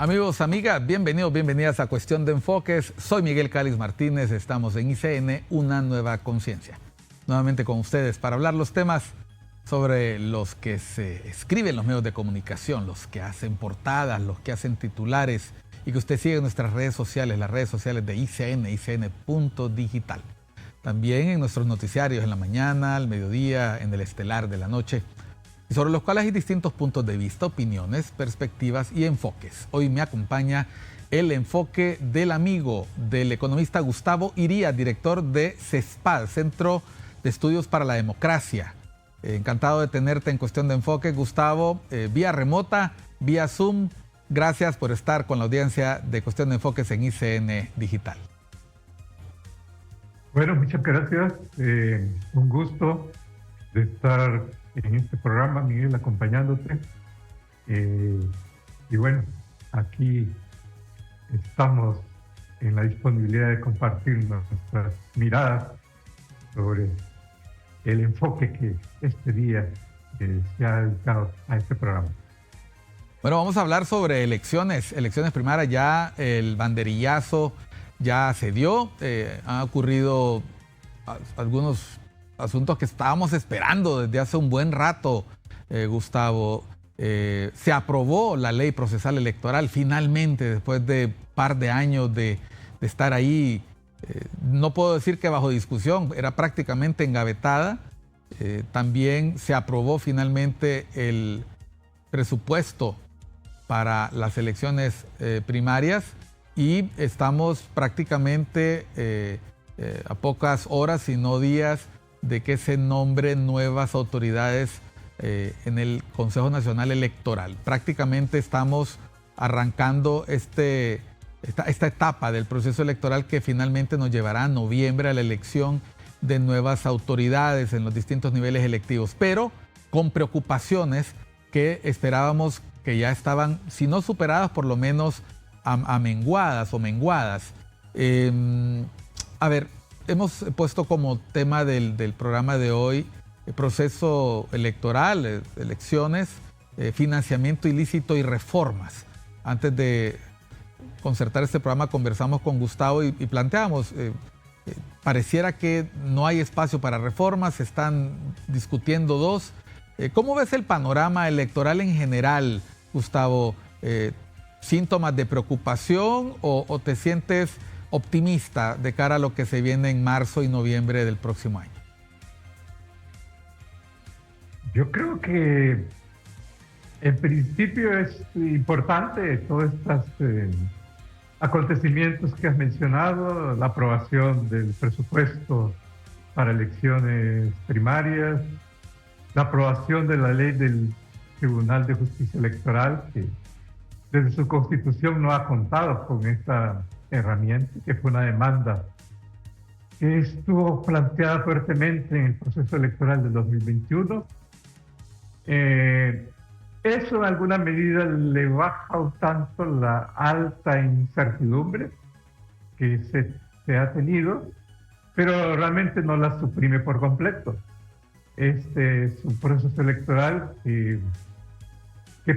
Amigos, amigas, bienvenidos, bienvenidas a Cuestión de Enfoques. Soy Miguel Calix Martínez, estamos en ICN, Una Nueva Conciencia. Nuevamente con ustedes para hablar los temas sobre los que se escriben los medios de comunicación, los que hacen portadas, los que hacen titulares y que usted sigue en nuestras redes sociales, las redes sociales de ICN, icn.digital. También en nuestros noticiarios en la mañana, al mediodía, en el estelar de la noche, y sobre los cuales hay distintos puntos de vista, opiniones, perspectivas y enfoques. Hoy me acompaña el enfoque del amigo del economista Gustavo Iría, director de CESPAD, Centro de Estudios para la Democracia. Encantado de tenerte en Cuestión de Enfoque, Gustavo, vía remota, vía Zoom. Gracias por estar con la audiencia de Cuestión de Enfoques en ICN Digital. Bueno, muchas gracias. Un gusto de estar en este programa, Miguel, acompañándote. Y bueno, aquí estamos en la disponibilidad de compartir nuestras miradas sobre el enfoque que este día se ha dedicado a este programa. Bueno, vamos a hablar sobre elecciones primarias. Ya el banderillazo ya se dio. Han ocurrido algunos asuntos que estábamos esperando desde hace un buen rato, Gustavo. Se aprobó la ley procesal electoral finalmente, después de un par de años de estar ahí. No puedo decir que bajo discusión, era prácticamente engavetada. También se aprobó finalmente el presupuesto para las elecciones primarias y estamos prácticamente a pocas horas, si no días, de que se nombren nuevas autoridades en el Consejo Nacional Electoral. Prácticamente estamos arrancando esta etapa del proceso electoral que finalmente nos llevará a noviembre a la elección de nuevas autoridades en los distintos niveles electivos, pero con preocupaciones que esperábamos que ya estaban, si no superadas, por lo menos amenguadas o menguadas. A ver, hemos puesto como tema del programa de hoy el proceso electoral, elecciones, financiamiento ilícito y reformas. Antes de concertar este programa conversamos con Gustavo y planteamos, pareciera que no hay espacio para reformas, se están discutiendo dos. ¿Cómo ves el panorama electoral en general, Gustavo? ¿Síntomas de preocupación o te sientes optimista de cara a lo que se viene en marzo y noviembre del próximo año? Yo creo que en principio es importante todos estos acontecimientos que has mencionado, la aprobación del presupuesto para elecciones primarias, la aprobación de la ley del Tribunal de Justicia Electoral, que desde su constitución no ha contado con esta herramienta, que fue una demanda que estuvo planteada fuertemente en el proceso electoral del 2021. Eso en alguna medida le baja un tanto la alta incertidumbre que se ha tenido, pero realmente no la suprime por completo. Este es un proceso electoral que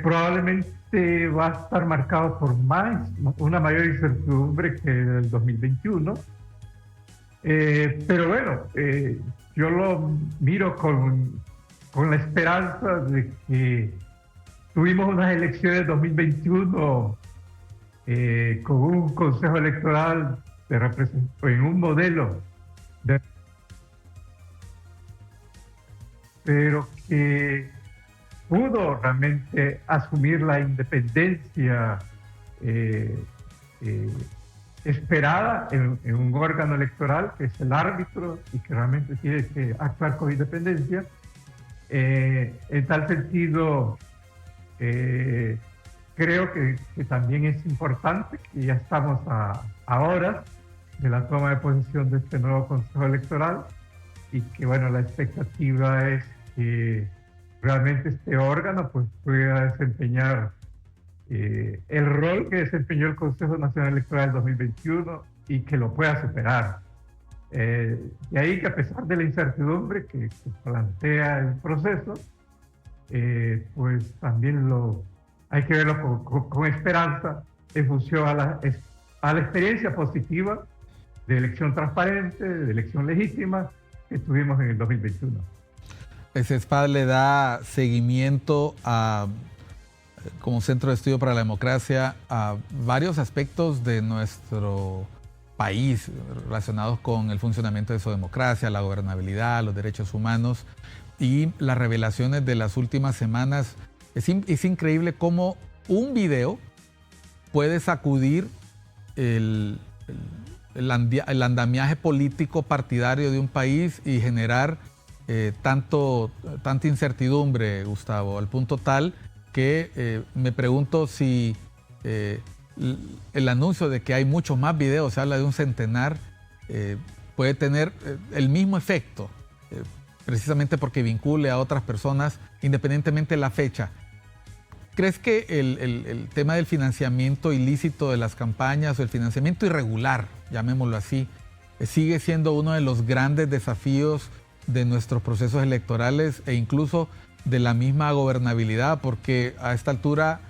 probablemente va a estar marcado por una mayor incertidumbre que el 2021. Pero bueno, yo lo miro con la esperanza de que tuvimos unas elecciones 2021 con un consejo electoral en un modelo pero que pudo realmente asumir la independencia esperada en un órgano electoral que es el árbitro y que realmente tiene que actuar con independencia. En tal sentido, creo que también es importante que ya estamos a horas de la toma de posesión de este nuevo Consejo Electoral y que, bueno, la expectativa es que realmente este órgano pues pueda desempeñar el rol que desempeñó el Consejo Nacional Electoral del 2021 y que lo pueda superar. De ahí que a pesar de la incertidumbre que plantea el proceso, pues también hay que verlo con esperanza en función a la experiencia positiva de elección transparente, de elección legítima que tuvimos en el 2021. El CESPAD le da seguimiento como Centro de Estudio para la Democracia a varios aspectos de nuestro país relacionados con el funcionamiento de su democracia, la gobernabilidad, los derechos humanos, y las revelaciones de las últimas semanas. Es increíble cómo un video puede sacudir el andamiaje político partidario de un país y generar tanta incertidumbre, Gustavo, al punto tal que me pregunto si el anuncio de que hay muchos más videos, se habla de un centenar, puede tener el mismo efecto, precisamente porque vincule a otras personas independientemente de la fecha. ¿Crees que el tema del financiamiento ilícito de las campañas o el financiamiento irregular, llamémoslo así, sigue siendo uno de los grandes desafíos de nuestros procesos electorales e incluso de la misma gobernabilidad? Porque a esta altura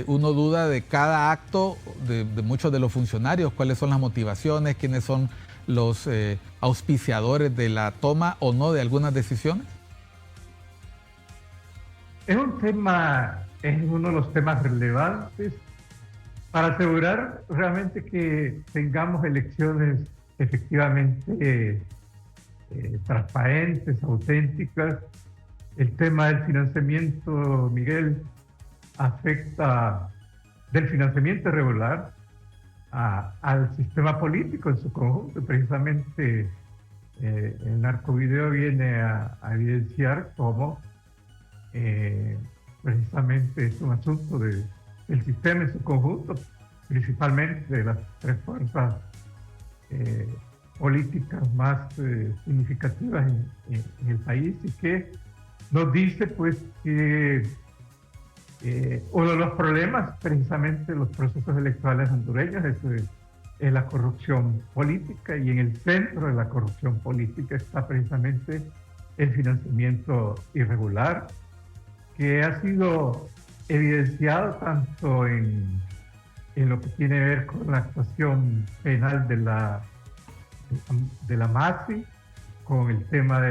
uno duda de cada acto de muchos de los funcionarios, cuáles son las motivaciones, quiénes son los auspiciadores de la toma o no de algunas decisiones. Es uno de los temas relevantes para asegurar realmente que tengamos elecciones efectivamente transparentes, auténticas. El tema del financiamiento, Miguel, afecta del financiamiento irregular al sistema político en su conjunto. Precisamente el narcovideo viene a evidenciar cómo precisamente es un asunto del sistema en su conjunto, principalmente de las tres fuerzas políticas más significativas en el país, y que nos dice pues que uno de los problemas precisamente de los procesos electorales hondureños es la corrupción política, y en el centro de la corrupción política está precisamente el financiamiento irregular, que ha sido evidenciado tanto en lo que tiene que ver con la actuación penal de la MASI, con el tema de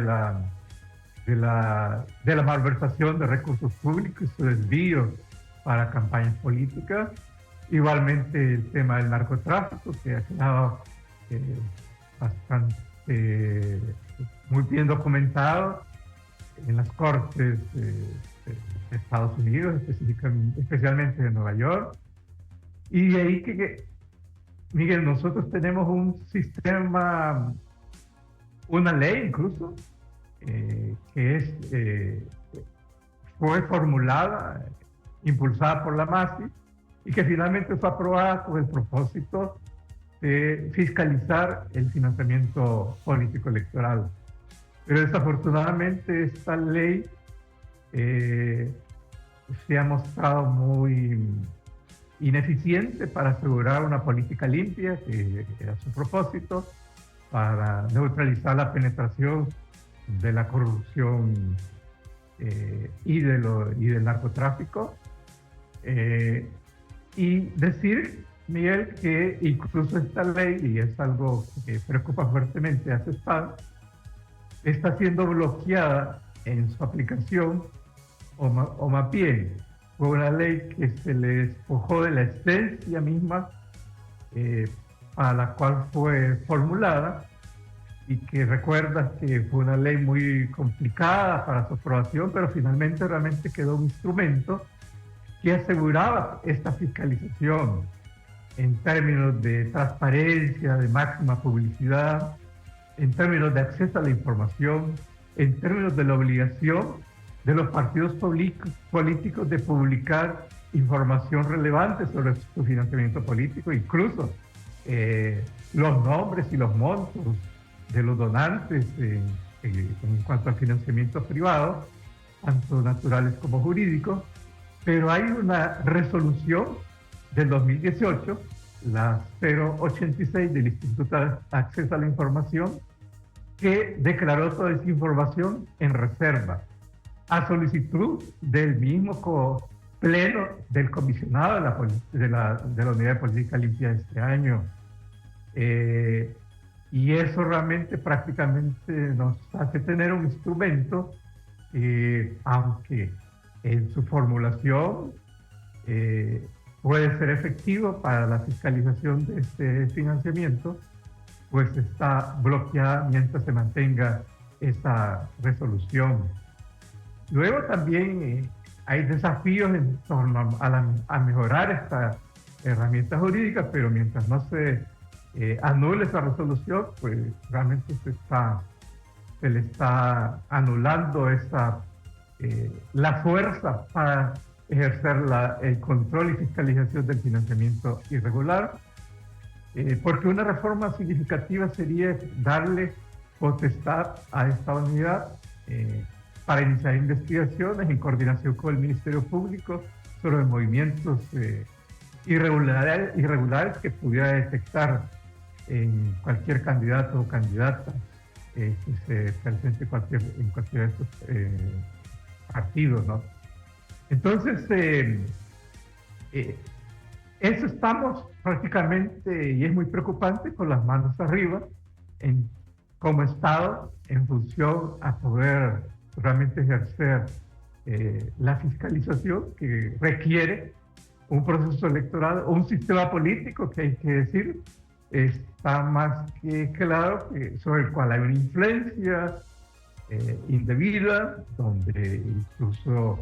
la malversación de recursos públicos y su desvío para campañas políticas. Igualmente el tema del narcotráfico, que ha quedado bastante muy bien documentado en las cortes de Estados Unidos, especialmente de Nueva York. Y de ahí que, Miguel, nosotros tenemos un sistema, una ley incluso, que fue formulada, impulsada por la MASI, y que finalmente fue aprobada con el propósito de fiscalizar el financiamiento político electoral. Pero desafortunadamente esta ley se ha mostrado muy ineficiente para asegurar una política limpia, que era su propósito, para neutralizar la penetración de la corrupción y del narcotráfico. Y decir, Miguel, que incluso esta ley, y es algo que preocupa fuertemente a CESPAD, está siendo bloqueada en su aplicación, o más bien, fue una ley que se le despojó de la esencia misma para la cual fue formulada, y que recuerdas que fue una ley muy complicada para su aprobación, pero finalmente realmente quedó un instrumento que aseguraba esta fiscalización en términos de transparencia, de máxima publicidad, en términos de acceso a la información, en términos de la obligación de los partidos políticos de publicar información relevante sobre su financiamiento político, incluso los nombres y los montos de los donantes en cuanto al financiamiento privado, tanto naturales como jurídicos. Pero hay una resolución del 2018, la 086 del Instituto de Acceso a la Información, que declaró toda esa información en reserva, a solicitud del mismo pleno del comisionado de la Unidad de Política Limpia de este año. Y eso realmente prácticamente nos hace tener un instrumento, aunque en su formulación puede ser efectivo para la fiscalización de este financiamiento, pues está bloqueada mientras se mantenga esa resolución. Luego también hay desafíos en torno a mejorar esta herramienta jurídica, pero mientras no se anule esa resolución, pues realmente se le está anulando la fuerza para ejercer el control y fiscalización del financiamiento irregular, porque una reforma significativa sería darle potestad a esta unidad para iniciar investigaciones en coordinación con el Ministerio Público sobre movimientos irregulares que pudiera detectar en cualquier candidato o candidata que se presente en cualquiera de estos partidos, ¿no? Entonces, eso estamos prácticamente, y es muy preocupante, con las manos arriba, como Estado, en función a poder realmente ejercer la fiscalización que requiere un proceso electoral o un sistema político que hay que decir está más que claro, sobre el cual hay una influencia indebida, donde incluso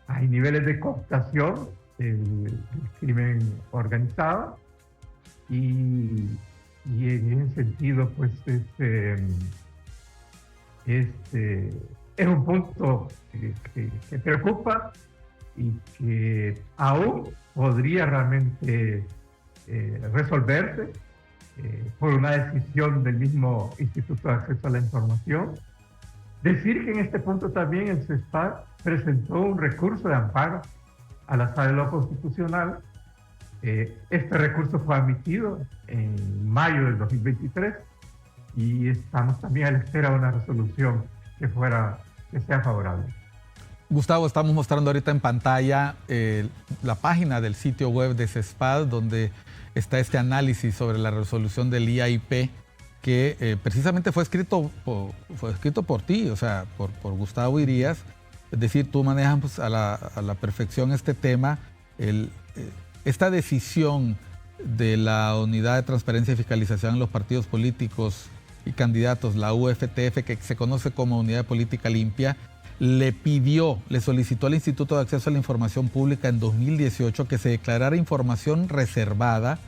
hay niveles de cooptación del crimen organizado, y en ese sentido pues es un punto que preocupa y que aún podría realmente resolverse por una decisión del mismo Instituto de Acceso a la Información. Decir que en este punto también el CESPAD presentó un recurso de amparo a la Sala de lo Constitucional. Este recurso fue admitido en mayo del 2023 y estamos también a la espera de una resolución que sea favorable. Gustavo, estamos mostrando ahorita en pantalla la página del sitio web de CESPAD, donde está este análisis sobre la resolución del IAIP, que precisamente fue escrito por ti, o sea, por Gustavo Irías. Es decir, tú manejas pues, a la perfección este tema. Esta decisión de la Unidad de Transparencia y Fiscalización en los Partidos Políticos y Candidatos, la UFTF, que se conoce como Unidad de Política Limpia, le solicitó al Instituto de Acceso a la Información Pública en 2018 que se declarara información reservada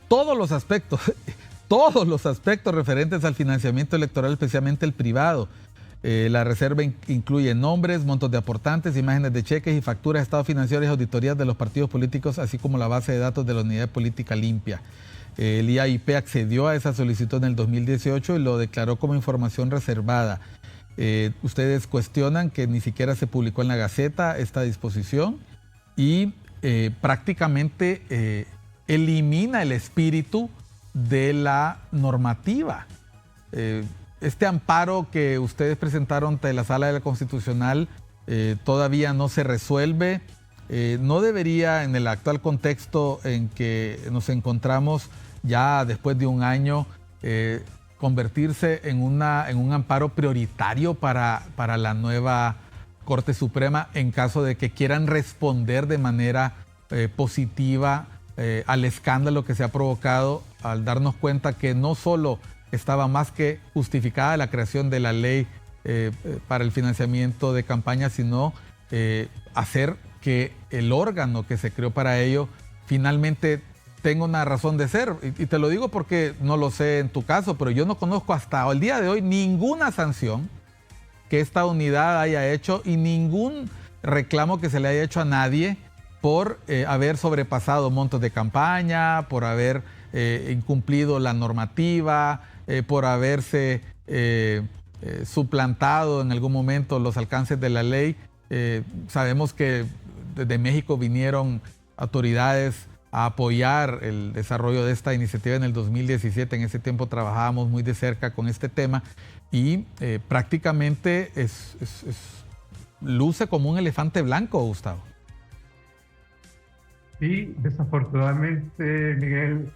todos los aspectos referentes al financiamiento electoral, especialmente el privado. La reserva incluye nombres, montos de aportantes, imágenes de cheques y facturas, estados financieros y auditorías de los partidos políticos, así como la base de datos de la Unidad de Política Limpia. El IAIP accedió a esa solicitud en el 2018 y lo declaró como información reservada. Ustedes cuestionan que ni siquiera se publicó en la Gaceta esta disposición y prácticamente elimina el espíritu de la normativa. Este amparo que ustedes presentaron ante la Sala de la Constitucional todavía no se resuelve. No debería, en el actual contexto en que nos encontramos ya después de un año, convertirse en un amparo prioritario para la nueva Corte Suprema en caso de que quieran responder de manera positiva al escándalo que se ha provocado al darnos cuenta que no solo estaba más que justificada la creación de la ley para el financiamiento de campaña, sino hacer que el órgano que se creó para ello finalmente tenga una razón de ser. Y te lo digo porque no lo sé en tu caso, pero yo no conozco hasta el día de hoy ninguna sanción que esta unidad haya hecho y ningún reclamo que se le haya hecho a nadie por haber sobrepasado montos de campaña, por haber incumplido la normativa, por haberse suplantado en algún momento los alcances de la ley. Sabemos que desde México vinieron autoridades a apoyar el desarrollo de esta iniciativa en el 2017. En ese tiempo trabajábamos muy de cerca con este tema y prácticamente luce como un elefante blanco, Gustavo. Sí, desafortunadamente, Miguel,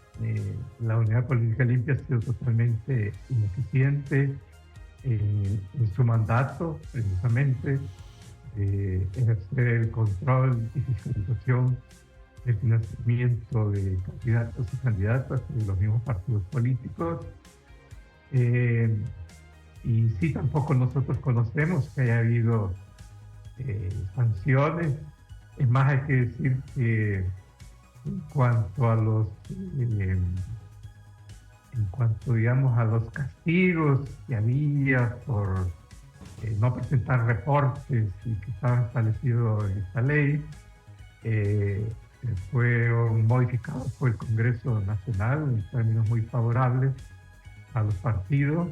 la Unidad Política Limpia ha sido totalmente ineficiente en su mandato, precisamente, ejercer el control y fiscalización del financiamiento de candidatos y candidatas de los mismos partidos políticos. Y sí, tampoco nosotros conocemos que haya habido sanciones. Es más, hay que decir que en cuanto a los, digamos, a los castigos que había por no presentar reportes y que estaban establecidos en esta ley, fueron modificados por el Congreso Nacional en términos muy favorables a los partidos.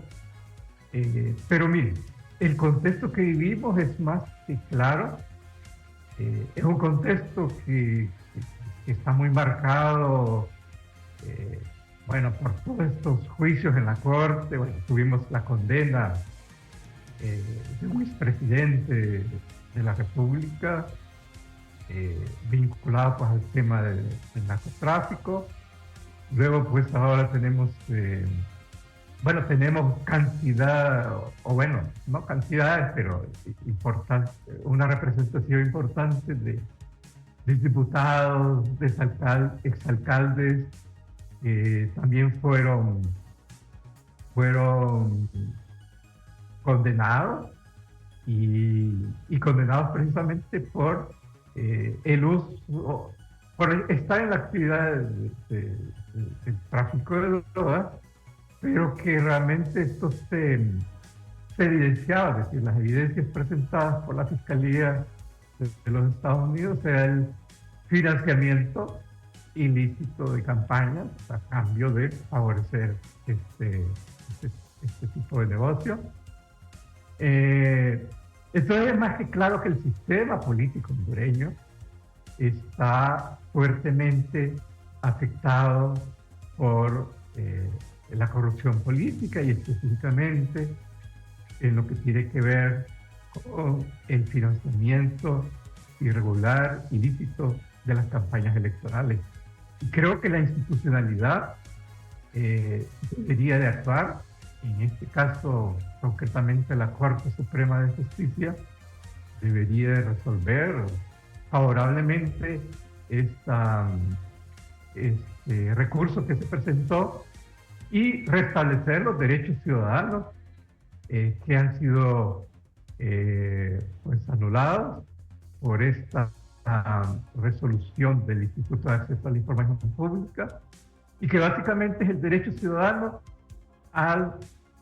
Pero miren, el contexto que vivimos es más que claro. Es un contexto que está muy marcado, bueno, por todos estos juicios en la Corte. Bueno, tuvimos la condena de un expresidente de la República, vinculado pues al tema del narcotráfico. Luego pues ahora tenemos, tenemos cantidad, o bueno, no cantidades, pero importante, una representación importante de diputados, de exalcaldes, que también fueron condenados y condenados precisamente por el uso, por estar en la actividad del tráfico de drogas, pero que realmente esto se evidenciaba, es decir, las evidencias presentadas por la Fiscalía de los Estados Unidos era el financiamiento ilícito de campañas a cambio de favorecer este tipo de negocio. Entonces es más que claro que el sistema político hondureño está fuertemente afectado por la corrupción política y específicamente en lo que tiene que ver con el financiamiento irregular, ilícito de las campañas electorales. Y creo que la institucionalidad debería de actuar, en este caso concretamente la Corte Suprema de Justicia debería de resolver favorablemente este recurso que se presentó y restablecer los derechos ciudadanos que han sido pues anulados por esta resolución del Instituto de Acceso a la Información Pública, y que básicamente es el derecho ciudadano al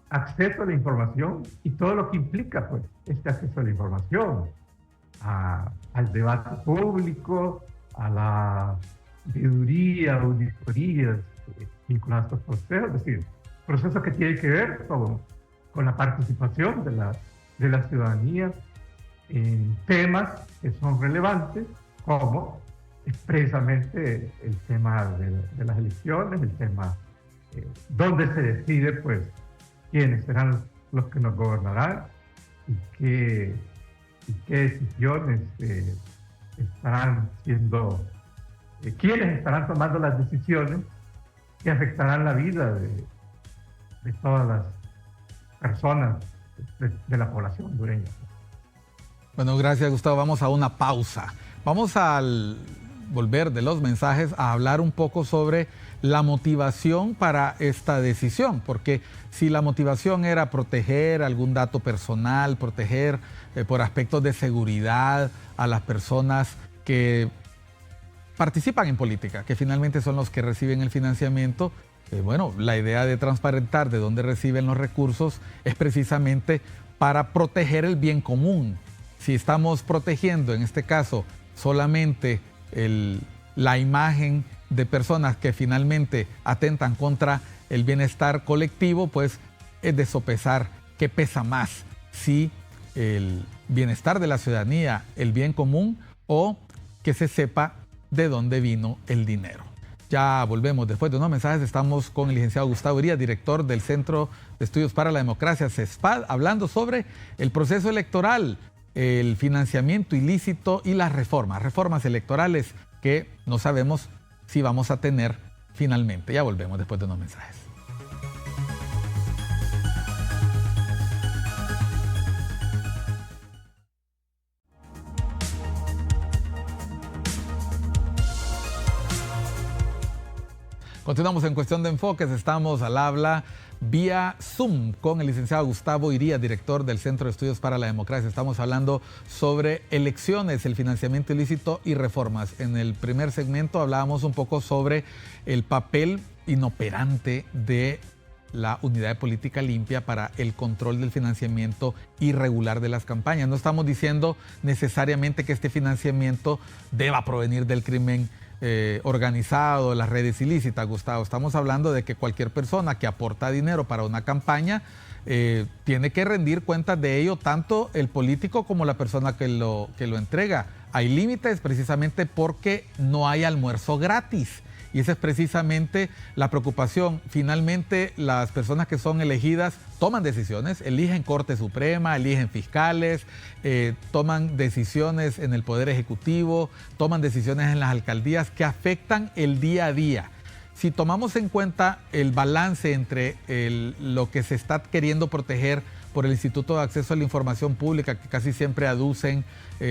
acceso a la información y todo lo que implica pues este acceso a la información, al debate público, a la veeduría, auditorías vinculadas a estos procesos, es decir, procesos que tienen que ver con la participación de la ciudadanía en temas que son relevantes, como expresamente el tema de las elecciones, el tema donde se decide pues quiénes serán los que nos gobernarán y qué decisiones estarán siendo, quiénes estarán tomando las decisiones que afectarán la vida de todas las personas de la población hondureña. Bueno, gracias, Gustavo. Vamos a una pausa. Vamos al volver de los mensajes a hablar un poco sobre la motivación para esta decisión, porque si la motivación era proteger algún dato personal, proteger por aspectos de seguridad a las personas que participan en política, que finalmente son los que reciben el financiamiento, bueno, la idea de transparentar de dónde reciben los recursos es precisamente para proteger el bien común. Si estamos protegiendo, en este caso, solamente la imagen de personas que finalmente atentan contra el bienestar colectivo, pues es de sopesar qué pesa más, si el bienestar de la ciudadanía, el bien común, o que se sepa de dónde vino el dinero. Ya volvemos después de unos mensajes. Estamos con el licenciado Gustavo Urías, director del Centro de Estudios para la Democracia, CESPAD, hablando sobre el proceso electoral. el financiamiento ilícito y las reformas electorales que no sabemos si vamos a tener finalmente. Ya volvemos después de unos mensajes. Continuamos en Cuestión de Enfoques, estamos al habla vía Zoom con el licenciado Gustavo Iría, director del Centro de Estudios para la Democracia. Estamos hablando sobre elecciones, el financiamiento ilícito y reformas. En el primer segmento hablábamos un poco sobre el papel inoperante de la Unidad de Política Limpia para el control del financiamiento irregular de las campañas. No estamos diciendo necesariamente que este financiamiento deba provenir del crimen organizado, las redes ilícitas, Gustavo. Estamos hablando de que cualquier persona que aporta dinero para una campaña tiene que rendir cuentas de ello, tanto el político como la persona que lo entrega. Hay límites precisamente porque no hay almuerzo gratis. Y esa es precisamente la preocupación. Finalmente, las personas que son elegidas toman decisiones, eligen Corte Suprema, eligen fiscales, toman decisiones en el Poder Ejecutivo, toman decisiones en las alcaldías que afectan el día a día. Si tomamos en cuenta el balance entre lo que se está queriendo proteger por el Instituto de Acceso a la Información Pública, que casi siempre aducen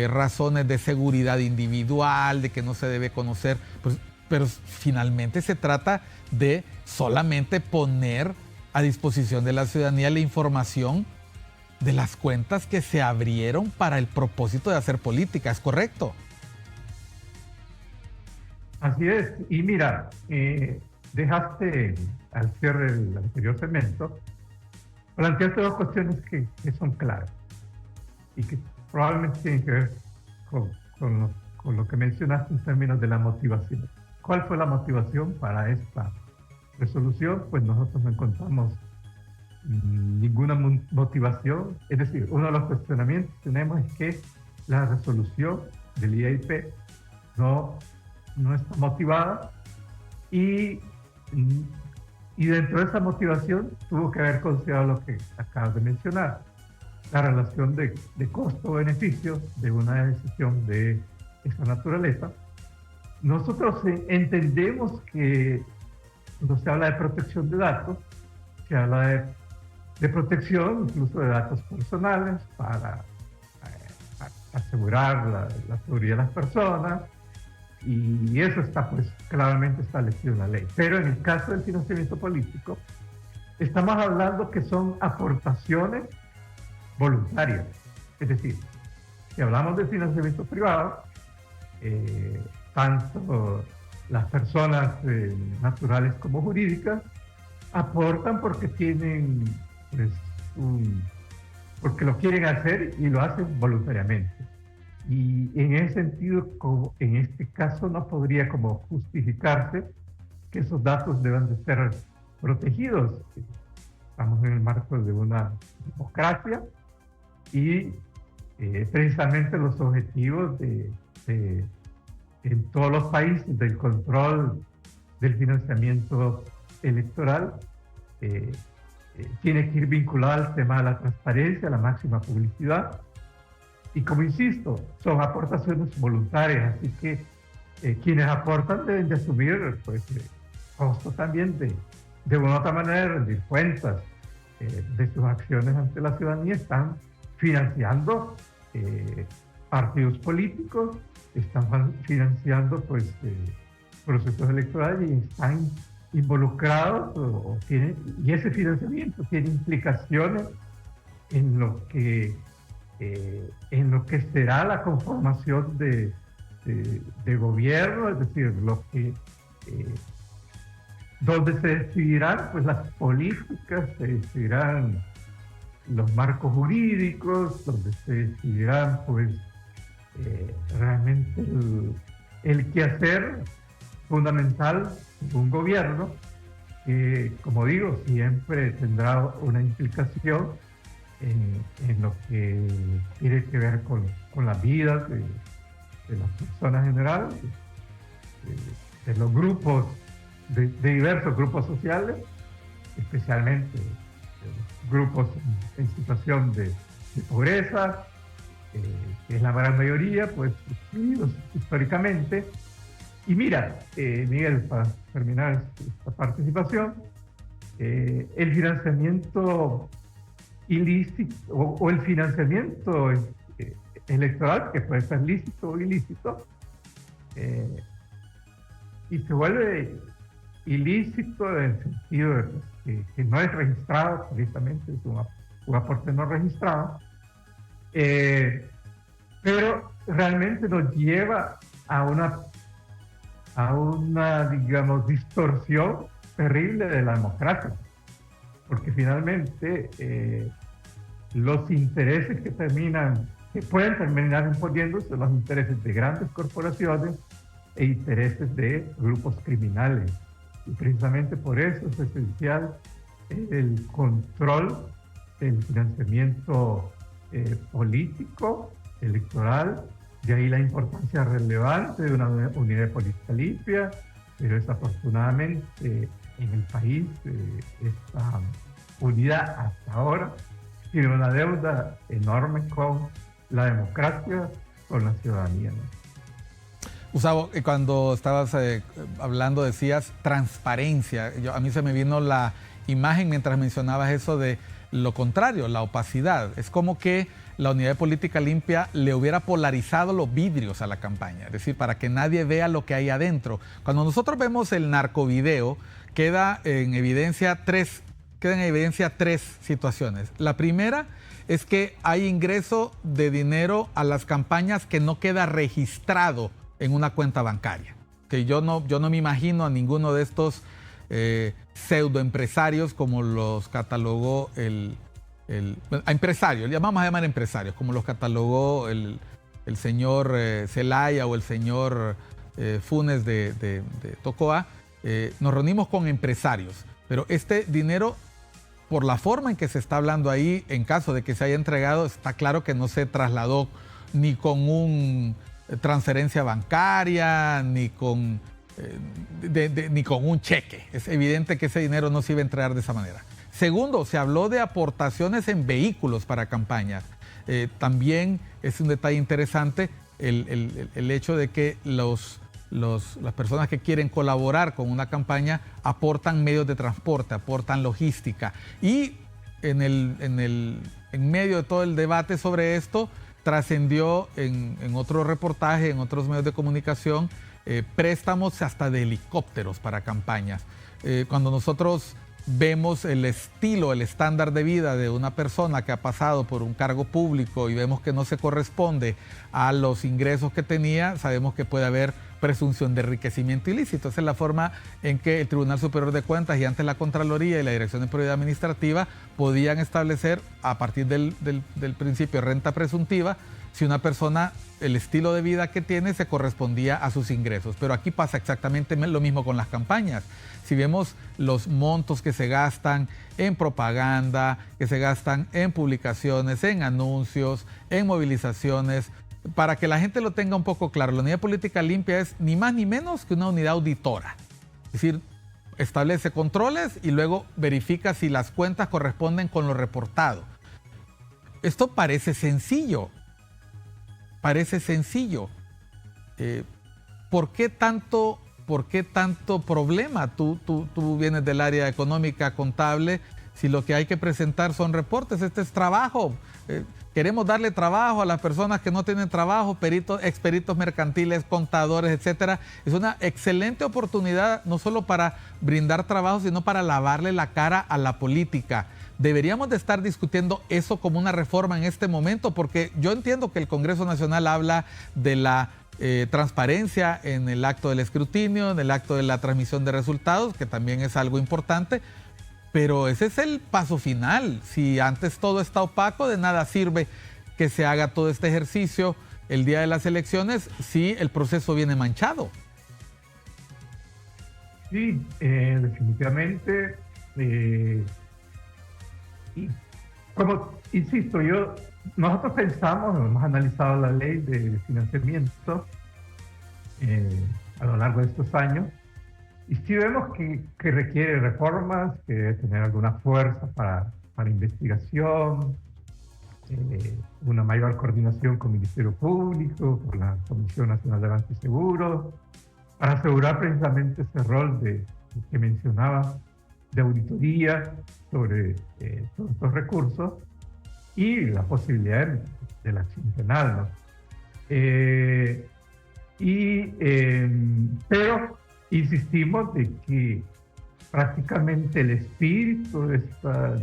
razones de seguridad individual, de que no se debe conocer, pues, pero finalmente se trata de solamente poner a disposición de la ciudadanía la información de las cuentas que se abrieron para el propósito de hacer política, ¿es correcto? Así es, y mira, dejaste al cierre del anterior segmento, planteaste dos cuestiones que son claras y que probablemente tienen que ver con lo que mencionaste en términos de la motivación. ¿Cuál fue la motivación para esta resolución? Pues nosotros no encontramos ninguna motivación. Es decir, uno de los cuestionamientos que tenemos es que la resolución del IAIP no está motivada y dentro de esa motivación tuvo que haber considerado lo que acabas de mencionar, la relación de costo-beneficio de una decisión de esa naturaleza. Nosotros entendemos que cuando se habla de protección de datos, se habla de protección incluso de datos personales para asegurar la seguridad de las personas, y eso está pues claramente establecido en la ley. Pero en el caso del financiamiento político, estamos hablando que son aportaciones voluntarias. Es decir, si hablamos de financiamiento privado, tanto las personas naturales como jurídicas aportan porque tienen pues, porque lo quieren hacer y lo hacen voluntariamente. Y en ese sentido, como en este caso, no podría como justificarse que esos datos deban de ser protegidos. Estamos en el marco de una democracia y precisamente los objetivos en todos los países del control del financiamiento electoral tiene que ir vinculado al tema de la transparencia, la máxima publicidad. Y como insisto, son aportaciones voluntarias, así que quienes aportan deben de asumir pues, costos también de una u otra manera de rendir cuentas de sus acciones ante la ciudadanía. Están financiando partidos políticos, están financiando pues, procesos electorales y están involucrados y ese financiamiento tiene implicaciones en lo que será la conformación de gobierno, es decir, donde se decidirán pues, las políticas, se decidirán los marcos jurídicos, donde se decidirán pues, realmente el quehacer fundamental de un gobierno que, como digo, siempre tendrá una implicación en lo que tiene que ver con las vidas de las personas en general, de los grupos, de diversos grupos sociales, especialmente grupos en situación de pobreza, que es la gran mayoría, pues excluidos históricamente. Y mira, Miguel, para terminar esta participación, el financiamiento ilícito o el financiamiento electoral, que puede ser lícito o ilícito, y se vuelve ilícito en el sentido de que no es registrado, precisamente es un aporte no registrado, pero realmente nos lleva a una, digamos, distorsión terrible de la democracia, porque finalmente los intereses que pueden terminar imponiéndose son los intereses de grandes corporaciones e intereses de grupos criminales. Y precisamente por eso es esencial el control del financiamiento político, electoral. De ahí la importancia relevante de una unidad de política limpia, pero desafortunadamente en el país esta unidad hasta ahora tiene una deuda enorme con la democracia, con la ciudadanía, ¿no? Gustavo, cuando estabas hablando decías transparencia. A mí se me vino la imagen mientras mencionabas eso de lo contrario, la opacidad. Es como que la unidad de política limpia le hubiera polarizado los vidrios a la campaña, es decir, para que nadie vea lo que hay adentro. Cuando nosotros vemos el narcovideo, quedan en evidencia tres situaciones. La primera es que hay ingreso de dinero a las campañas que no queda registrado en una cuenta bancaria. Que yo no me imagino a ninguno de estos pseudoempresarios, como los catalogó a empresarios, vamos a llamar empresarios, como los catalogó el señor Zelaya o el señor Funes de Tocoa. Nos reunimos con empresarios, pero este dinero, por la forma en que se está hablando ahí, en caso de que se haya entregado, está claro que no se trasladó ni con una transferencia bancaria, ni con un cheque. Es evidente que ese dinero no se iba a entregar de esa manera. Segundo, se habló de aportaciones en vehículos para campañas. También es un detalle interesante el hecho de que las personas que quieren colaborar con una campaña aportan medios de transporte, aportan logística. Y en medio de todo el debate sobre esto, trascendió en otro reportaje, en otros medios de comunicación, préstamos hasta de helicópteros para campañas. Cuando nosotros vemos el estilo, el estándar de vida de una persona que ha pasado por un cargo público y vemos que no se corresponde a los ingresos que tenía, sabemos que puede haber presunción de enriquecimiento ilícito. Esa es la forma en que el Tribunal Superior de Cuentas y antes la Contraloría y la Dirección de Probidad Administrativa podían establecer, a partir del principio de renta presuntiva, si una persona, el estilo de vida que tiene se correspondía a sus ingresos. Pero aquí pasa exactamente lo mismo con las campañas. Si vemos los montos que se gastan en propaganda, que se gastan en publicaciones, en anuncios, en movilizaciones, para que la gente lo tenga un poco claro, la unidad de política limpia es ni más ni menos que una unidad auditora. Es decir, establece controles y luego verifica si las cuentas corresponden con lo reportado. Esto parece sencillo. ¿Por qué tanto problema? Tú vienes del área económica, contable, si lo que hay que presentar son reportes. Este es trabajo. Queremos darle trabajo a las personas que no tienen trabajo, experitos mercantiles, contadores, etcétera. Es una excelente oportunidad no solo para brindar trabajo, sino para lavarle la cara a la política. Deberíamos de estar discutiendo eso como una reforma en este momento, porque yo entiendo que el Congreso Nacional habla de la transparencia en el acto del escrutinio, en el acto de la transmisión de resultados, que también es algo importante, pero ese es el paso final. Si antes todo está opaco, de nada sirve que se haga todo este ejercicio el día de las elecciones si el proceso viene manchado. Sí, definitivamente. Y como insisto, nosotros hemos analizado la ley de financiamiento a lo largo de estos años, y sí vemos que requiere reformas, que debe tener alguna fuerza para investigación, una mayor coordinación con el Ministerio Público, con la Comisión Nacional de Bancos y Seguros, para asegurar precisamente ese rol que mencionaba de auditoría sobre todos estos recursos y la posibilidad de la acción penal, ¿no? Pero insistimos de que prácticamente el espíritu de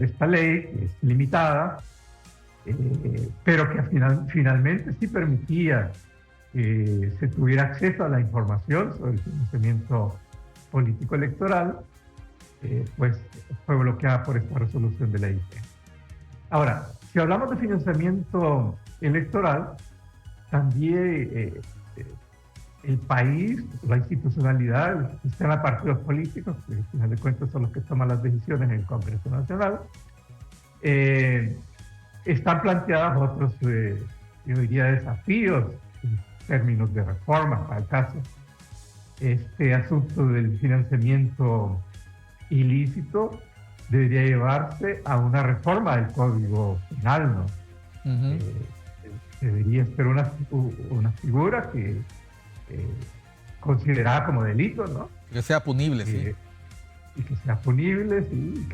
esta ley, que es limitada, pero que finalmente sí permitía que se tuviera acceso a la información sobre el financiamiento político electoral, pues fue bloqueada por esta resolución de la OIT. Ahora, si hablamos de financiamiento electoral, también el país, la institucionalidad, el sistema de partidos políticos, que al final de cuentas son los que toman las decisiones en el Congreso Nacional, están planteados otros, yo diría, desafíos en términos de reforma, para el caso. Este asunto del financiamiento ilícito debería llevarse a una reforma del Código Penal, ¿no? Debería ser una figura que considerada como delito, ¿no? Que sea punible, sí. Y que sea punible, sí,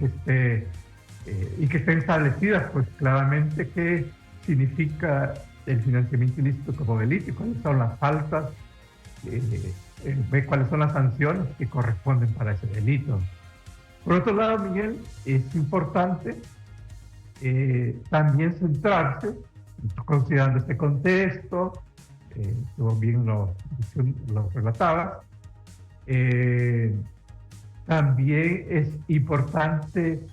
y que estén establecidas, pues, claramente qué significa el financiamiento ilícito como delito y cuáles son las faltas, cuáles son las sanciones que corresponden para ese delito. Por otro lado, Miguel, es importante también centrarse, considerando este contexto, tú bien lo relatabas, también es importante,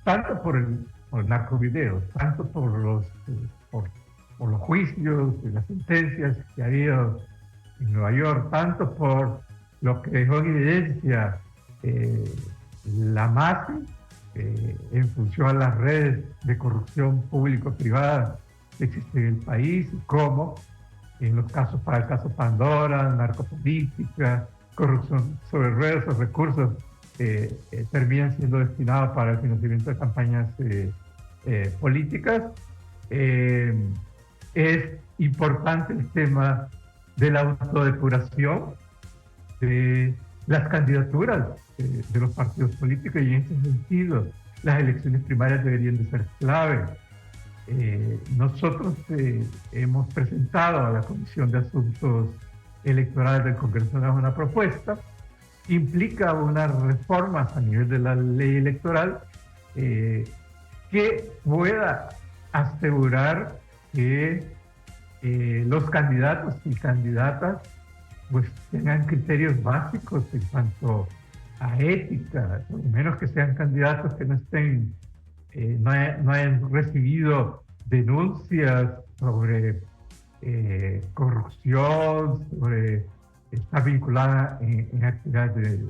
tanto por el narcovideo, tanto por los juicios y las sentencias que ha habido en Nueva York, tanto por lo que dejó en evidencia la MAFI en función a las redes de corrupción público-privada que existen en el país, y cómo en los casos, para el caso Pandora, narcopolítica, corrupción sobre redes o recursos terminan siendo destinados para el financiamiento de campañas políticas. Es importante el tema de la autodepuración de las candidaturas de los partidos políticos, y en ese sentido las elecciones primarias deberían de ser clave. Nosotros hemos presentado a la Comisión de Asuntos Electorales del Congreso Nacional una propuesta que implica unas reformas a nivel de la ley electoral que pueda asegurar que los candidatos y candidatas pues tengan criterios básicos en cuanto a ética, por lo menos que sean candidatos que no estén, no hayan recibido denuncias sobre corrupción, sobre estar vinculada en actividades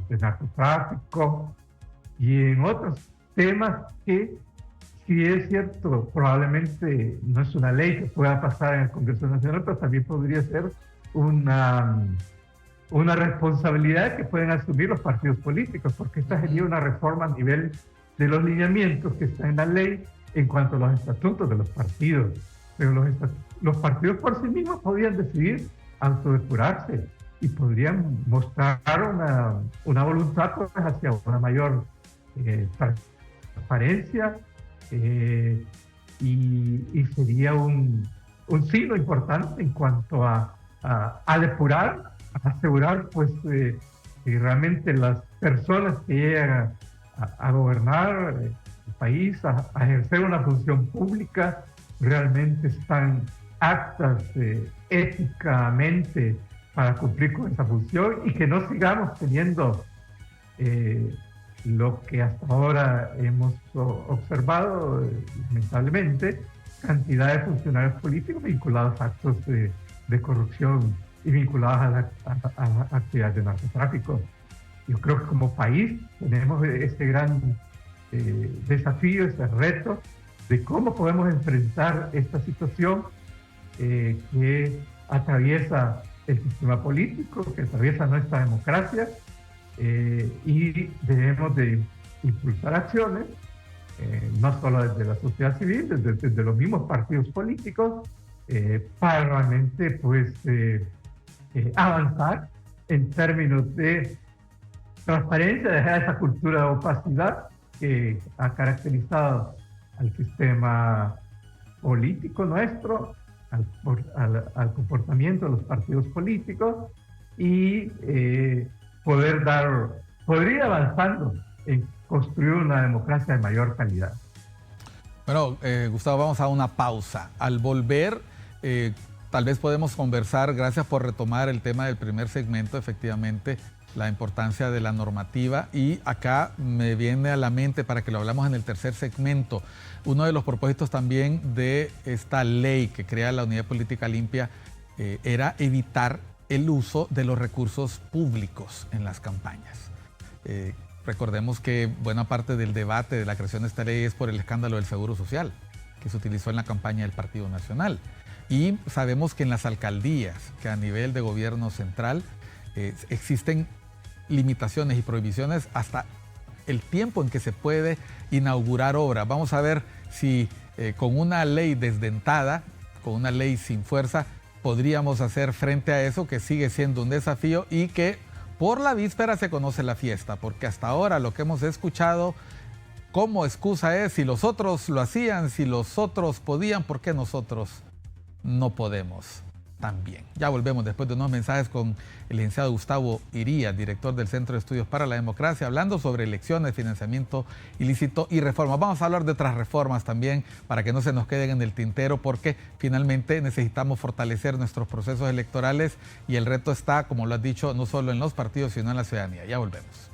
de narcotráfico y en otros temas que, si es cierto, probablemente no es una ley que pueda pasar en el Congreso Nacional, pero también podría ser una responsabilidad que pueden asumir los partidos políticos, porque esta sería una reforma a nivel de los lineamientos que están en la ley en cuanto a los estatutos de los partidos. Pero los partidos por sí mismos podrían decidir autodepurarse y podrían mostrar una voluntad pues, hacia una mayor transparencia y sería un signo importante en cuanto a depurar, a asegurar pues que realmente las personas que llegan a gobernar el país, a ejercer una función pública, realmente están aptas éticamente para cumplir con esa función, y que no sigamos teniendo lo que hasta ahora hemos observado, lamentablemente, cantidad de funcionarios políticos vinculados a actos de corrupción y vinculados a las actividades de narcotráfico. Yo creo que como país tenemos este gran desafío, este reto de cómo podemos enfrentar esta situación que atraviesa el sistema político, que atraviesa nuestra democracia, y debemos de impulsar acciones no solo desde la sociedad civil, desde los mismos partidos políticos, para realmente pues, avanzar en términos de transparencia, dejar esa cultura de opacidad que ha caracterizado al sistema político nuestro, al comportamiento de los partidos políticos y poder ir avanzando en construir una democracia de mayor calidad. Bueno, Gustavo, vamos a una pausa. Al volver, tal vez podemos conversar, gracias por retomar el tema del primer segmento, efectivamente, la importancia de la normativa, y acá me viene a la mente, para que lo hablamos en el tercer segmento, uno de los propósitos también de esta ley que crea la Unidad Política Limpia era evitar el uso de los recursos públicos en las campañas. Recordemos que buena parte del debate de la creación de esta ley es por el escándalo del Seguro Social, que se utilizó en la campaña del Partido Nacional. Y sabemos que en las alcaldías, que a nivel de gobierno central, existen limitaciones y prohibiciones hasta el tiempo en que se puede inaugurar obra. Vamos a ver si con una ley desdentada, con una ley sin fuerza, podríamos hacer frente a eso, que sigue siendo un desafío y que por la víspera se conoce la fiesta, porque hasta ahora lo que hemos escuchado como excusa es: si los otros lo hacían, si los otros podían, ¿por qué nosotros no podemos también? Ya volvemos después de unos mensajes con el licenciado Gustavo Irías, director del Centro de Estudios para la Democracia, hablando sobre elecciones, financiamiento ilícito y reformas. Vamos a hablar de otras reformas también, para que no se nos queden en el tintero, porque finalmente necesitamos fortalecer nuestros procesos electorales y el reto está, como lo has dicho, no solo en los partidos, sino en la ciudadanía. Ya volvemos.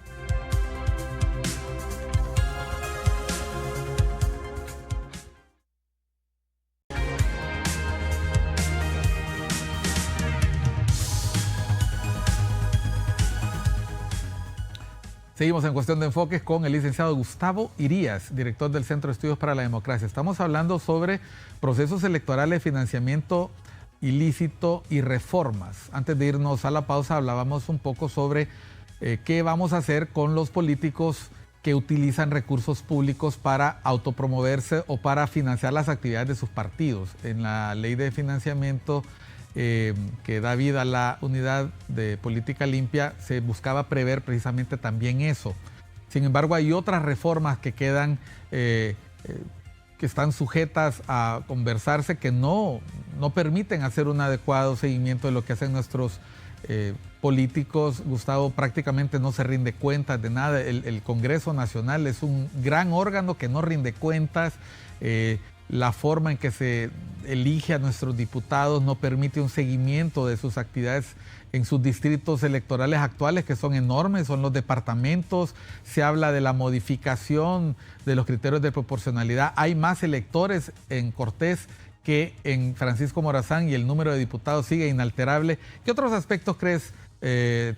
Seguimos en Cuestión de Enfoques con el licenciado Gustavo Irías, director del Centro de Estudios para la Democracia. Estamos hablando sobre procesos electorales, financiamiento ilícito y reformas. Antes de irnos a la pausa hablábamos un poco sobre qué vamos a hacer con los políticos que utilizan recursos públicos para autopromoverse o para financiar las actividades de sus partidos. En la ley de financiamiento que da vida a la Unidad de Política Limpia, se buscaba prever precisamente también eso. Sin embargo, hay otras reformas que quedan, que están sujetas a conversarse, que no permiten hacer un adecuado seguimiento de lo que hacen nuestros políticos. Gustavo, prácticamente no se rinde cuentas de nada. El Congreso Nacional es un gran órgano que no rinde cuentas. La forma en que se elige a nuestros diputados no permite un seguimiento de sus actividades en sus distritos electorales actuales, que son enormes, son los departamentos. Se habla de la modificación de los criterios de proporcionalidad. Hay más electores en Cortés que en Francisco Morazán y el número de diputados sigue inalterable. ¿Qué otros aspectos crees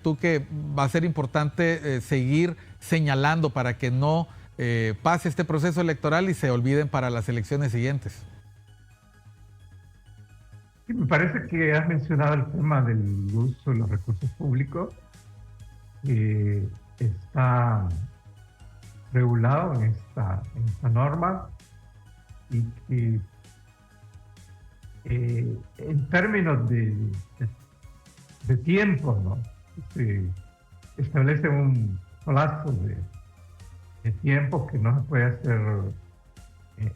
tú que va a ser importante seguir señalando para que no pase este proceso electoral y se olviden para las elecciones siguientes? Sí, me parece que has mencionado el tema del uso de los recursos públicos, que está regulado en esta norma, y que en términos de tiempo, ¿no?, se establece un plazo de tiempo que no se puede hacer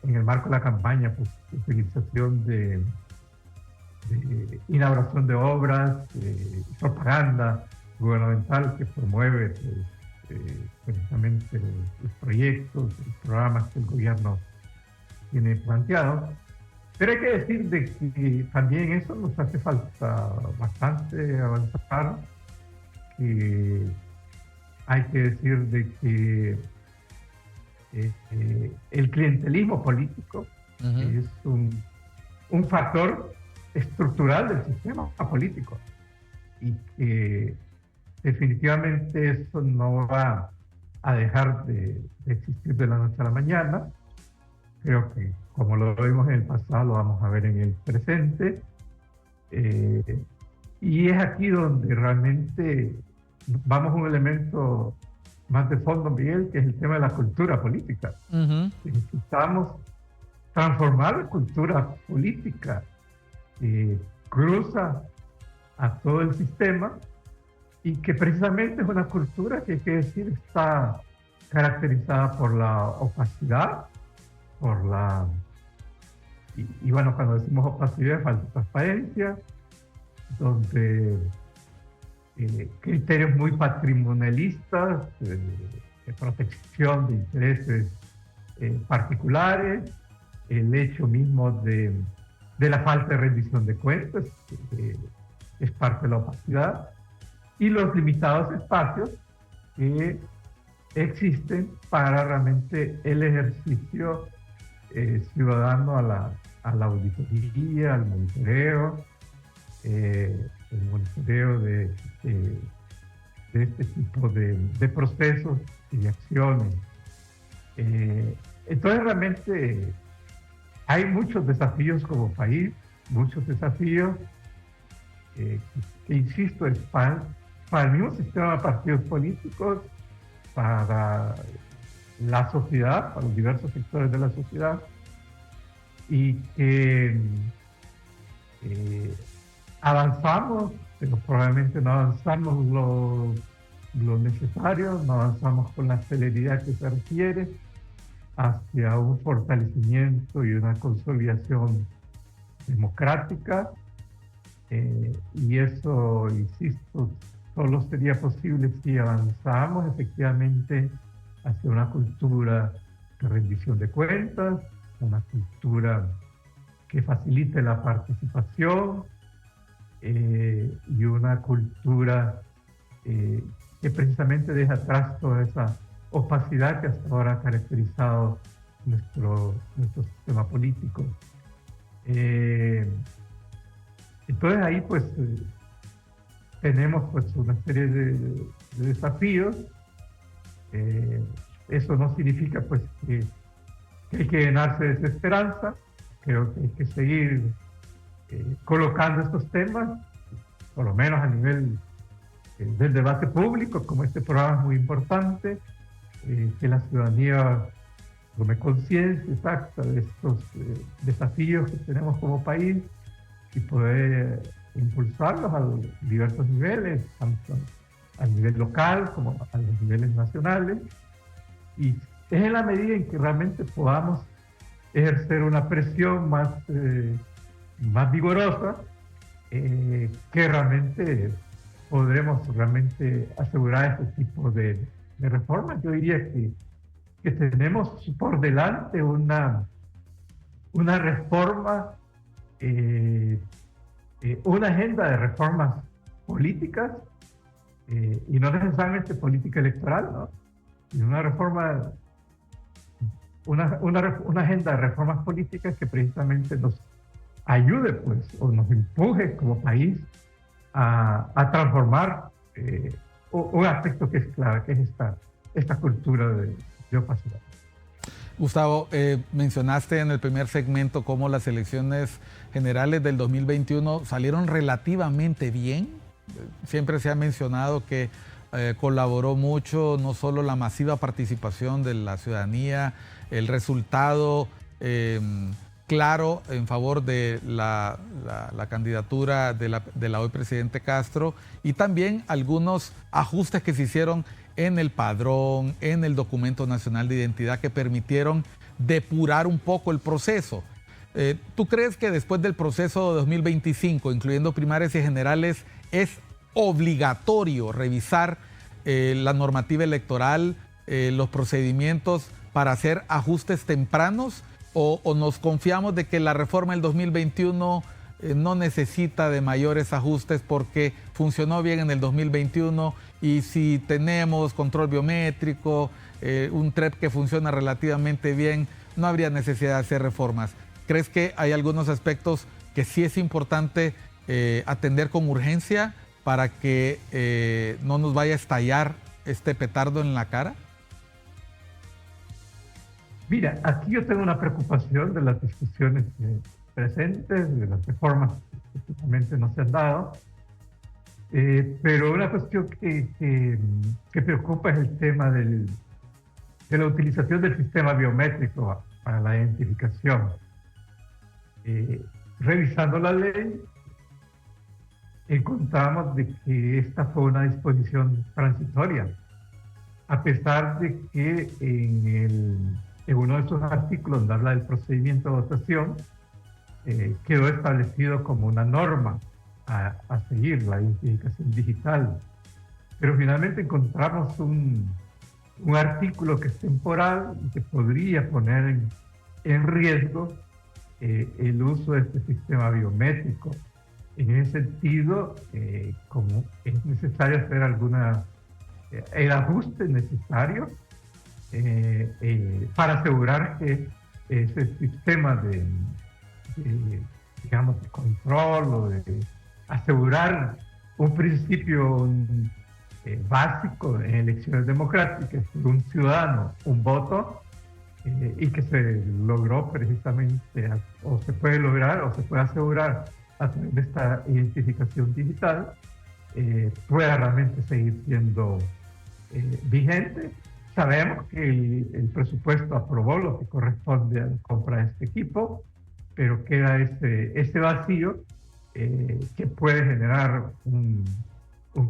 en el marco de la campaña, pues utilización de inauguración de obras, propaganda gubernamental que promueve precisamente los proyectos, los programas que el gobierno tiene planteados. Pero hay que decir de que también eso nos hace falta bastante avanzar, que hay que decir de que el clientelismo político es un factor estructural del sistema político, y que definitivamente eso no va a dejar de existir de la noche a la mañana. Creo que, como lo vimos en el pasado, lo vamos a ver en el presente, y es aquí donde realmente vamos a un elemento más de fondo, Miguel, que es el tema de la cultura política. Necesitamos transformar la cultura política que cruza a todo el sistema y que precisamente es una cultura que hay que decir está caracterizada por la opacidad, por la... Y bueno, cuando decimos opacidad, falta transparencia, donde criterios muy patrimonialistas, de protección de intereses particulares, el hecho mismo de la falta de rendición de cuentas, es parte de la opacidad, y los limitados espacios que existen para realmente el ejercicio ciudadano a la auditoría, al monitoreo, el monitoreo de este tipo de procesos y de acciones. Entonces realmente hay muchos desafíos como país, muchos desafíos que insisto, es para el mismo sistema de partidos políticos, para la sociedad, para los diversos sectores de la sociedad, y que avanzamos, pero probablemente no avanzamos lo necesario, no avanzamos con la celeridad que se requiere hacia un fortalecimiento y una consolidación democrática, y eso, insisto, solo sería posible si avanzamos efectivamente hacia una cultura de rendición de cuentas, una cultura que facilite la participación, y una cultura que precisamente deja atrás toda esa opacidad que hasta ahora ha caracterizado nuestro sistema político. Entonces ahí pues tenemos pues una serie de desafíos. Eso no significa pues que hay que llenarse de desesperanza. Creo que hay que seguir colocando estos temas, por lo menos a nivel del debate público, como este programa es muy importante, que la ciudadanía tome conciencia exacta de estos desafíos que tenemos como país y poder impulsarlos a los diversos niveles, tanto al nivel local como a los niveles nacionales. Y es en la medida en que realmente podamos ejercer una presión más vigorosa, que realmente podremos realmente asegurar este tipo de reformas. Yo diría que tenemos por delante una reforma, una agenda de reformas políticas, y no necesariamente política electoral, ¿no? Sino una reforma, una agenda de reformas políticas que precisamente nos ayude, pues, o nos empuje como país a transformar un aspecto que es clave, que es esta cultura de opacidad. Gustavo, mencionaste en el primer segmento cómo las elecciones generales del 2021 salieron relativamente bien. Siempre se ha mencionado que colaboró mucho no solo la masiva participación de la ciudadanía, el resultado claro en favor de la candidatura de la hoy presidente Castro, y también algunos ajustes que se hicieron en el padrón, en el documento nacional de identidad, que permitieron depurar un poco el proceso. ¿Tú crees que después del proceso de 2025, incluyendo primarias y generales, es obligatorio revisar la normativa electoral, los procedimientos para hacer ajustes tempranos? ¿O nos confiamos de que la reforma del 2021 no necesita de mayores ajustes porque funcionó bien en el 2021, y si tenemos control biométrico, un TREP que funciona relativamente bien, no habría necesidad de hacer reformas? ¿Crees que hay algunos aspectos que sí es importante atender con urgencia para que no nos vaya a estallar este petardo en la cara? Mira, aquí yo tengo una preocupación de las discusiones presentes, de las reformas que justamente no se han dado. Pero una cuestión que preocupa es el tema de la utilización del sistema biométrico para la identificación. Revisando la ley, encontramos de que esta fue una disposición transitoria, a pesar de que en uno de esos artículos donde habla del procedimiento de votación, quedó establecido como una norma a seguir, la identificación digital. Pero finalmente encontramos un artículo que es temporal y que podría poner en riesgo el uso de este sistema biométrico. En ese sentido, como es necesario hacer el ajuste necesario para asegurar que ese sistema digamos, de control o de asegurar un principio básico en elecciones democráticas, un ciudadano, un voto, y que se logró precisamente, o se puede lograr, o se puede asegurar a través de esta identificación digital, pueda realmente seguir siendo vigente. Sabemos que el presupuesto aprobó lo que corresponde a la compra de este equipo, pero queda ese vacío que puede generar un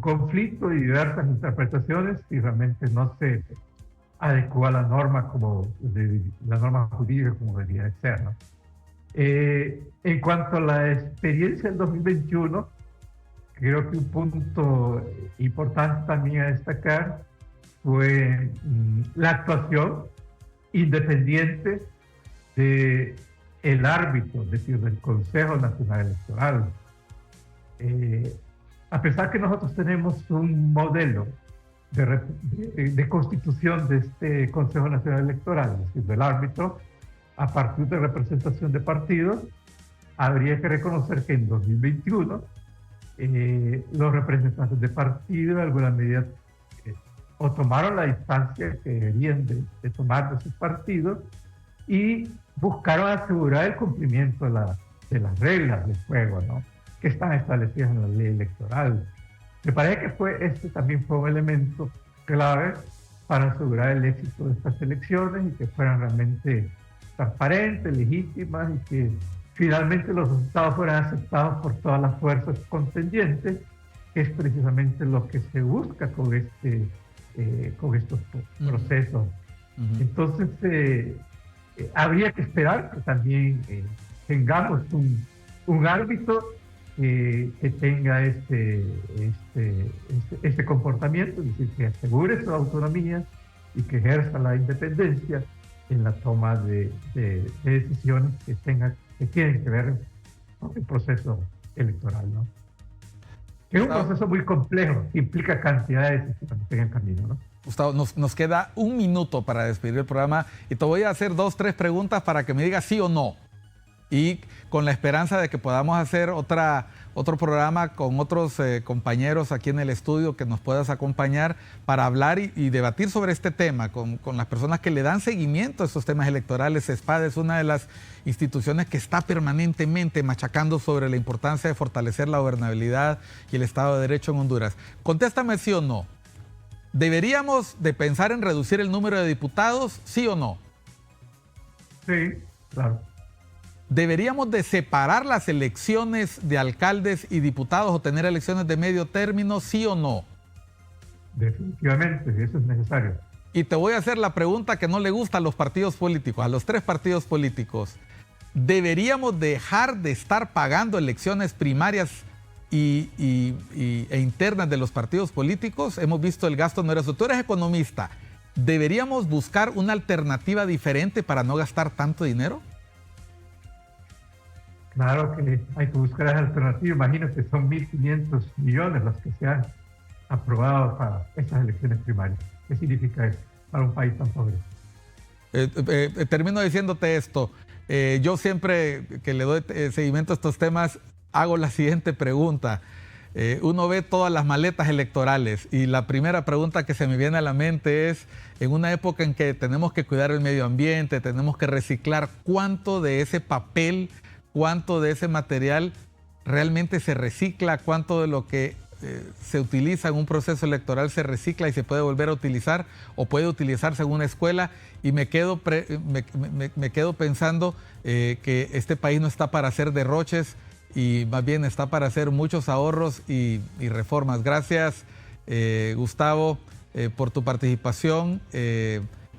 conflicto y diversas interpretaciones si realmente no se adecua la norma la norma jurídica como debería de ser, ¿no? En cuanto a la experiencia del 2021, creo que un punto importante también a destacar fue la actuación independiente del árbitro, es decir, del Consejo Nacional Electoral. A pesar que nosotros tenemos un modelo de constitución de este Consejo Nacional Electoral, es decir, del árbitro, a partir de representación de partidos, habría que reconocer que en 2021 los representantes de partidos, de alguna medida, o tomaron la distancia que deberían de tomar de sus partidos y buscaron asegurar el cumplimiento de las reglas del juego, ¿no?, que están establecidas en la ley electoral. Me parece que este también fue un elemento clave para asegurar el éxito de estas elecciones y que fueran realmente transparentes, legítimas y que finalmente los resultados fueran aceptados por todas las fuerzas contendientes, que es precisamente lo que se busca con estos procesos. Entonces, habría que esperar que también tengamos un árbitro que tenga este comportamiento, es decir, que asegure su autonomía y que ejerza la independencia en la toma de decisiones que tienen que ver con el proceso electoral, ¿no? Que es un proceso muy complejo, que implica cantidad de decisiones en el camino, ¿no? Gustavo, nos queda un minuto para despedir el programa y te voy a hacer 2, 3 preguntas para que me digas sí o no. Y con la esperanza de que podamos hacer otro programa con otros compañeros aquí en el estudio que nos puedas acompañar para hablar y debatir sobre este tema con las personas que le dan seguimiento a estos temas electorales. CESPAD es una de las instituciones que está permanentemente machacando sobre la importancia de fortalecer la gobernabilidad y el Estado de Derecho en Honduras. Contéstame sí o no. ¿Deberíamos de pensar en reducir el número de diputados, sí o no? Sí, claro. ¿Deberíamos de separar las elecciones de alcaldes y diputados o tener elecciones de medio término, sí o no? Definitivamente, eso es necesario. Y te voy a hacer la pregunta que no le gusta a los partidos políticos, a los 3 partidos políticos. ¿Deberíamos dejar de estar pagando elecciones primarias e internas de los partidos políticos? Hemos visto el gasto oneroso. Tú eres economista. ¿Deberíamos buscar una alternativa diferente para no gastar tanto dinero? Claro que hay que buscar esa alternativa. Imagino que son 1.500 millones los que se han aprobado para estas elecciones primarias. ¿Qué significa eso para un país tan pobre? Termino diciéndote esto. Yo siempre que le doy seguimiento a estos temas hago la siguiente pregunta. Uno ve todas las maletas electorales y la primera pregunta que se me viene a la mente es, en una época en que tenemos que cuidar el medio ambiente, tenemos que reciclar, ¿cuánto de ese papel, cuánto de ese material realmente se recicla? ¿Cuánto de lo que se utiliza en un proceso electoral se recicla y se puede volver a utilizar o puede utilizarse en una escuela, y me quedo pensando que este país no está para hacer derroches y más bien está para hacer muchos ahorros y reformas. Gracias, Gustavo, por tu participación.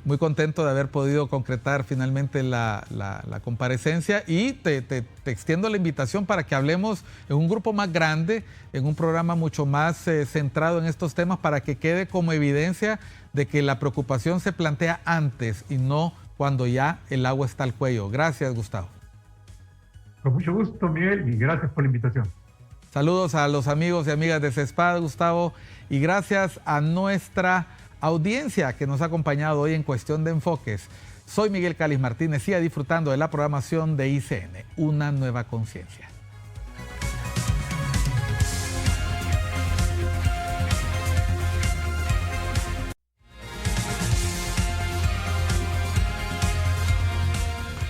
Muy contento de haber podido concretar finalmente la comparecencia, y te extiendo la invitación para que hablemos en un grupo más grande, en un programa mucho más centrado en estos temas, para que quede como evidencia de que la preocupación se plantea antes y no cuando ya el agua está al cuello. Gracias, Gustavo. Con mucho gusto, Miguel, y gracias por la invitación. Saludos a los amigos y amigas de CESPAD, Gustavo, y gracias a nuestra audiencia que nos ha acompañado hoy en Cuestión de Enfoques. Soy Miguel Cáliz Martínez, siga disfrutando de la programación de ICN, Una Nueva Conciencia.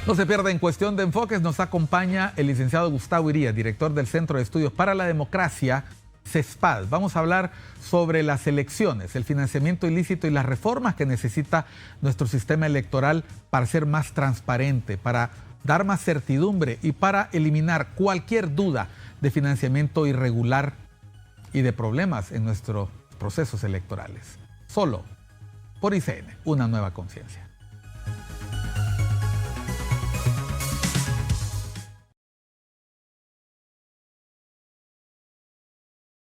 No se pierda en Cuestión de Enfoques, nos acompaña el licenciado Gustavo Irías, director del Centro de Estudios para la Democracia, CESPAD. Vamos a hablar sobre las elecciones, el financiamiento ilícito y las reformas que necesita nuestro sistema electoral para ser más transparente, para dar más certidumbre y para eliminar cualquier duda de financiamiento irregular y de problemas en nuestros procesos electorales. Solo por ICN, Una Nueva Conciencia.